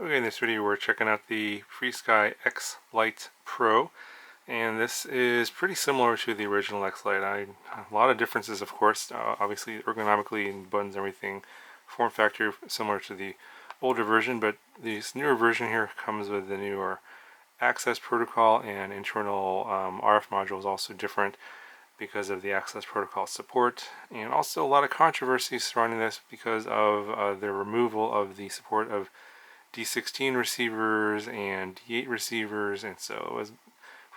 Okay, in this video we're checking out the FrSky X-Lite Pro, and this is pretty similar to the original X-Lite. A lot of differences, of course, obviously ergonomically and buttons and everything, form factor similar to the older version, but this newer version here comes with the newer access protocol, and internal RF module is also different because of the access protocol support, and also a lot of controversy surrounding this because of the removal of the support of D16 receivers and D8 receivers, and so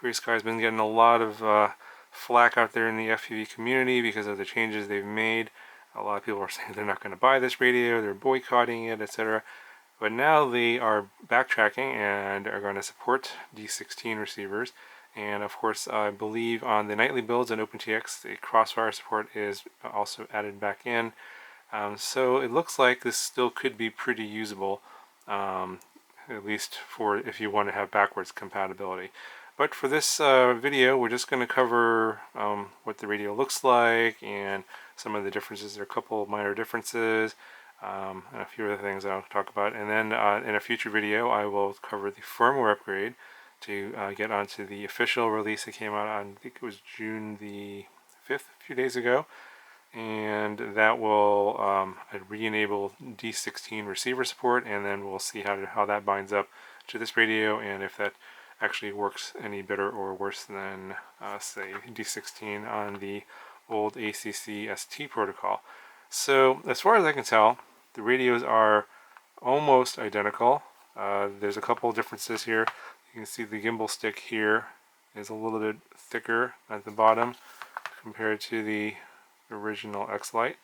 FrSky has been getting a lot of flack out there in the FPV community because of the changes they've made. A lot of people are saying they're not going to buy this radio, they're boycotting it, etc. But now they are backtracking and are going to support D16 receivers. And of course, I believe on the nightly builds in OpenTX, the crossfire support is also added back in. So it looks like this still could be pretty usable, at least for if you want to have backwards compatibility. But for this video, we're just going to cover what the radio looks like and some of the differences. There are a couple of minor differences and a few other things I'll talk about. And then in a future video, I will cover the firmware upgrade to get onto the official release that came out on, I think it was June the 5th, a few days ago. And that will re-enable D16 receiver support, and then we'll see how that binds up to this radio and if that actually works any better or worse than say D16 on the old ACC ST protocol. So as far as I can tell, the radios are almost identical. There's a couple of differences here. You can see the gimbal stick here is a little bit thicker at the bottom compared to the original X-Lite.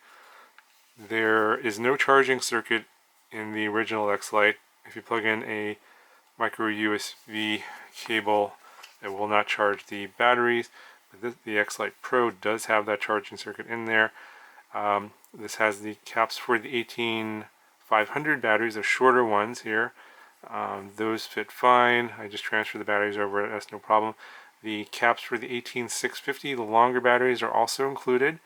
There is no charging circuit in the original X-Lite. If you plug in a micro USB cable, it will not charge the batteries. But the X-Lite Pro does have that charging circuit in there. This has the caps for the 18500 batteries, the shorter ones here. Those fit fine. I just transfer the batteries over, that's no problem. The caps for the 18650, the longer batteries, are also included,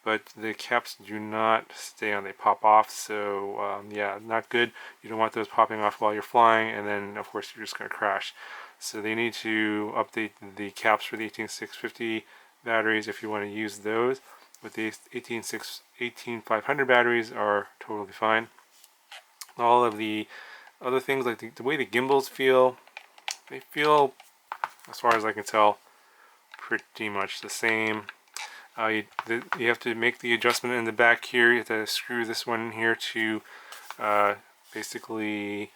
but the caps do not stay on, they pop off. So yeah, not good. You don't want those popping off while you're flying, and then of course you're just going to crash. So they need to update the caps for the 18650 batteries if you want to use those. But the 18500 batteries are totally fine. All of the other things, like the way the gimbals feel, they feel, as far as I can tell, pretty much the same. You have to make the adjustment in the back here. You have to screw this one in here to basically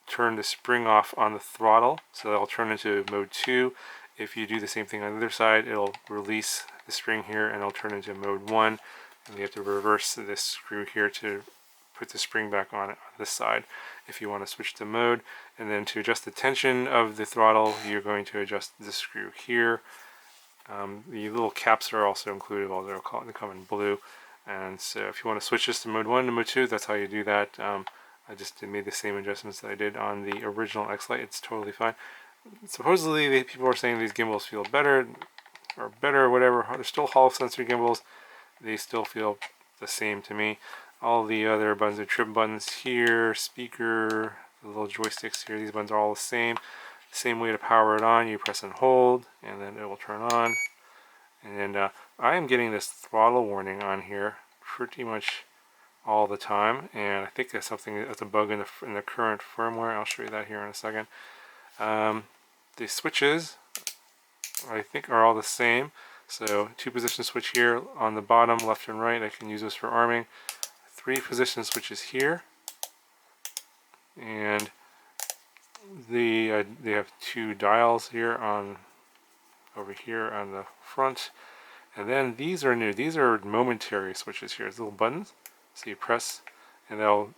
turn the spring off on the throttle, so that'll turn into mode 2. If you do the same thing on the other side, it'll release the spring here and it'll turn into mode 1, and you have to reverse this screw here to put the spring back on this side if you want to switch the mode. And then to adjust the tension of the throttle, you're going to adjust this screw here. The little caps are also included, although they come in blue. And so if you want to switch this to mode 1 to mode 2, that's how you do that. I just made the same adjustments that I did on the original X-Lite. It's totally fine. Supposedly people are saying these gimbals feel better, or whatever. They're still Hall sensor gimbals. They still feel the same to me. All the other buttons are trim buttons here, speaker, the little joysticks here, these buttons are all the same. Same way to power it on, you press and hold, and then it will turn on. And I am getting this throttle warning on here pretty much all the time, and I think that's that's a bug in the current firmware. I'll show you that here in a second. The switches, I think, are all the same. So 2-position switch here on the bottom, left and right. I can use this for arming. 3-position switches here, and they have 2 dials here over here on the front. And then these are new. These are momentary switches here. There's little buttons, so you press, and they'll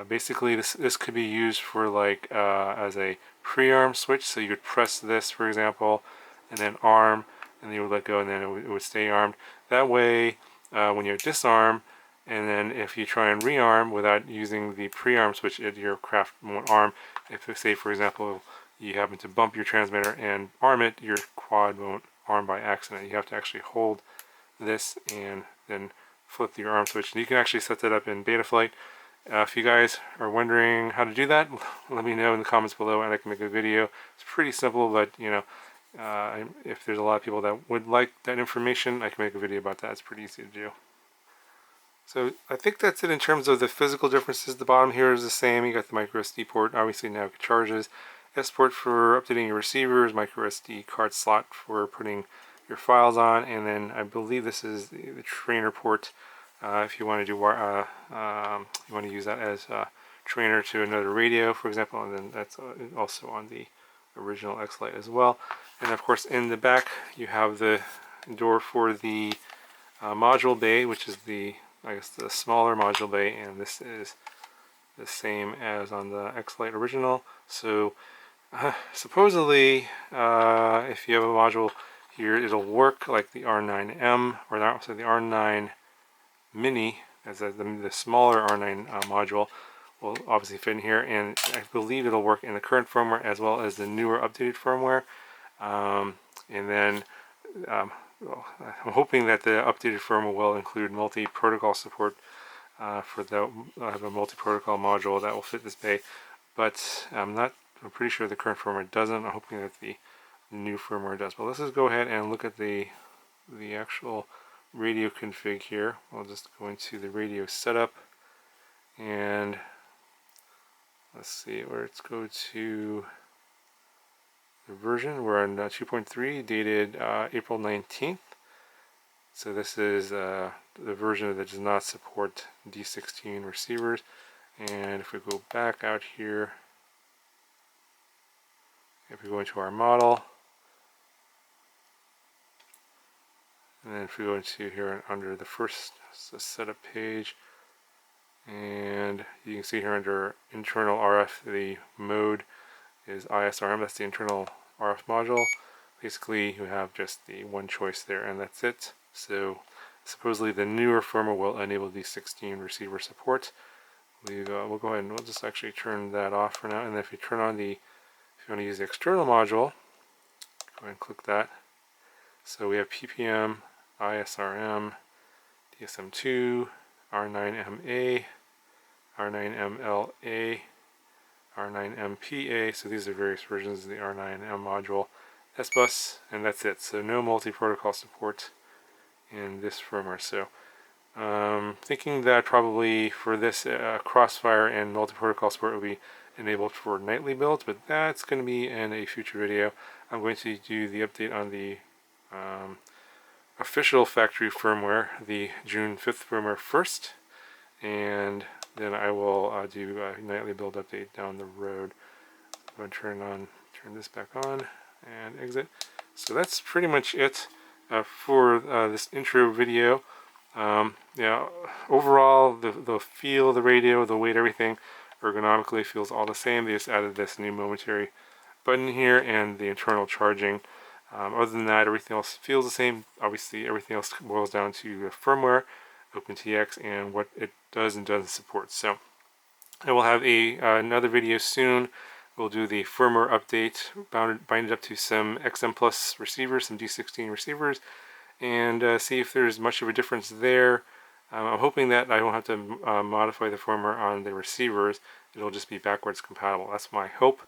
basically this could be used for like as a pre-arm switch. So you would press this, for example, and then arm, and you would let go, and then it would stay armed. That way, when you disarm, and then if you try and rearm without using the pre-arm switch, your craft won't arm. If, say, for example, you happen to bump your transmitter and arm it, your quad won't arm by accident. You have to actually hold this and then flip your arm switch. And you can actually set that up in Betaflight If you guys are wondering how to do that, let me know in the comments below and I can make a video. It's pretty simple, but you know, if there's a lot of people that would like that information, I can make a video about that. It's pretty easy to do. So I think that's it in terms of the physical differences. The bottom here is the same. You got the micro SD port, obviously now it charges. S port for updating your receivers, micro SD card slot for putting your files on, and then I believe this is the trainer port. If you want to do, you want to use that as a trainer to another radio, for example, and then that's also on the original X-Lite as well. And of course, in the back, you have the door for the module bay, which is I guess the smaller module bay, and this is the same as on the X-Lite original. So supposedly, if you have a module here, it'll work like the R9M, or also the R9 Mini, as the smaller R9 module will obviously fit in here, and I believe it'll work in the current firmware as well as the newer updated firmware. And then well, I'm hoping that the updated firmware will include multi-protocol support for I have a multi-protocol module that will fit this bay, but I'm pretty sure the current firmware doesn't. I'm hoping that the new firmware does. But let's just go ahead and look at the actual radio config here. I'll just go into the radio setup, and let's see where it's go to the version. We're on 2.3, dated April 19th. So this is the version that does not support D16 receivers. And if we go back out here, if we go into our model, and then if we go into here under the first setup page, and you can see here under internal RF, the mode is ISRM. That's the internal RF module. Basically, you have just the one choice there, and that's it. So supposedly the newer firmware will enable D16 receiver support. We'll go ahead and we'll just actually turn that off for now. And if you turn on if you want to use the external module, go ahead and click that. So we have PPM, ISRM, DSM2, R9MA, R9MLA, R9MPA. So these are various versions of the R9M module. S-Bus, and that's it. So no multi-protocol support in this firmware. So thinking that probably for this Crossfire and multi-protocol support will be enabled for nightly builds, but that's going to be in a future video. I'm going to do the update on the official factory firmware, the June 5th firmware first, and then I will do a nightly build update down the road. I'm going to turn this back on and exit. So that's pretty much it for this intro video. Yeah, overall the feel of the radio, the weight, everything ergonomically feels all the same. They just added this new momentary button here and the internal charging. Other than that, everything else feels the same. Obviously, everything else boils down to the firmware, OpenTX, and what it does and doesn't support. So I will have another video soon. We'll do the firmware update, bind it up to some XM Plus receivers, some D16 receivers, and see if there's much of a difference there. I'm hoping that I won't have to modify the firmware on the receivers. It'll just be backwards compatible. That's my hope.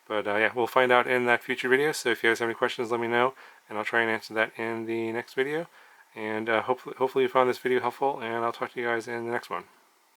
But yeah, we'll find out in that future video. So if you guys have any questions, let me know, and I'll try and answer that in the next video. And hopefully you found this video helpful, and I'll talk to you guys in the next one.